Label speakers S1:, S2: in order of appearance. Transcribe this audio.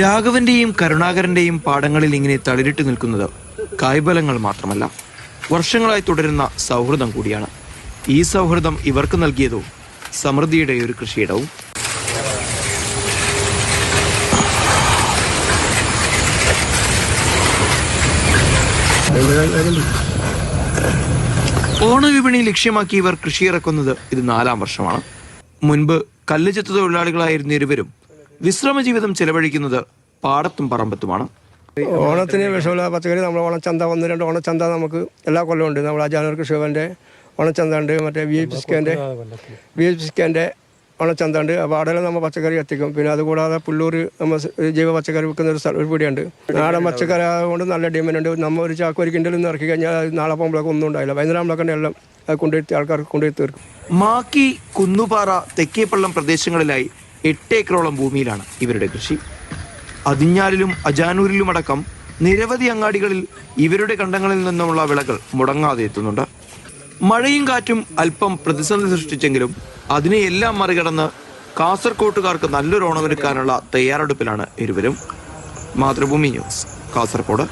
S1: രാഘവന്റെയും കരുണാകരന്റെയും പാടങ്ങളിൽ ഇങ്ങനെ തളിരിട്ട് നിൽക്കുന്നത് കായ്ഫലങ്ങൾ മാത്രമല്ല, വർഷങ്ങളായി തുടരുന്ന സൗഹൃദം കൂടിയാണ്. ഈ സൗഹൃദം ഇവർക്ക് നൽകിയതോ സമൃദ്ധിയുടെ ഒരു കൃഷിയിടവും. ഓണവിപണി ലക്ഷ്യമാക്കി ഇവർ കൃഷിയിറക്കുന്നത് ഇത് 4ാം വർഷമാണ്. മുൻപ് കല്ലുചെത്തു തൊഴിലാളികളായിരുന്ന ഇരുവരും വിശ്രമ ജീവിതം ചെലവഴിക്കുന്നത് പാടത്തും പറമ്പത്തുമാണ്.
S2: ഓണത്തിന് വിഷമുള്ള പച്ചക്കറി നമ്മൾ ഓണച്ചന്ത 1-2 ഓണച്ചന്ത നമുക്ക് എല്ലാ കൊല്ലവും ഉണ്ട്. നമ്മൾ അജാനൂർ കൃഷിഭവൻ്റെ ഓണച്ചന്ത ഉണ്ട്, മറ്റേ വി എച്ച് സിക്കാൻ്റെ ഓണച്ചന്ത ഉണ്ട്. അപ്പോൾ അവിടെ നമ്മൾ പച്ചക്കറി എത്തിക്കും. പിന്നെ അതുകൂടാതെ പുല്ലൂർ നമ്മൾ ജൈവ പച്ചക്കറി വിൽക്കുന്ന ഒരു പീടിയുണ്ട്. നാടൻ പച്ചക്കറി ആയതുകൊണ്ട് നല്ല ഡിമാൻഡ് ഉണ്ട്. നമ്മൾ ഒരു ചാക്ക് 1 കിൻഡൽ നിന്ന് ഇറക്കി കഴിഞ്ഞാൽ നാളെ പോകുമ്പോഴൊക്കെ ഒന്നും ഉണ്ടായില്ല. വൈകുന്നേരമ്പോഴൊക്കെ എല്ലാം കൊണ്ടുപോയി ആൾക്കാർക്ക് കൊണ്ടുപോയി തീർക്കും.
S1: മാക്കി, കുന്നുപാറ, തെക്കേപ്പള്ളം പ്രദേശങ്ങളിലായി 8 ഏക്കറോളം ഭൂമിയിലാണ് ഇവരുടെ കൃഷി. അതിഞ്ഞാലിലും അജാനൂരിലുമടക്കം നിരവധി അങ്ങാടികളിൽ ഇവരുടെ കണ്ടങ്ങളിൽ നിന്നുമുള്ള വിളകൾ മുടങ്ങാതെ എത്തുന്നുണ്ട്. മഴയും കാറ്റും അല്പം പ്രതിസന്ധി സൃഷ്ടിച്ചെങ്കിലും അതിനെയെല്ലാം മറികടന്ന് കാസർകോട്ടുകാർക്ക് നല്ലൊരു ഓണമൊരുക്കാനുള്ള തയ്യാറെടുപ്പിലാണ് ഇരുവരും. മാതൃഭൂമി ന്യൂസ്, കാസർഗോഡ്.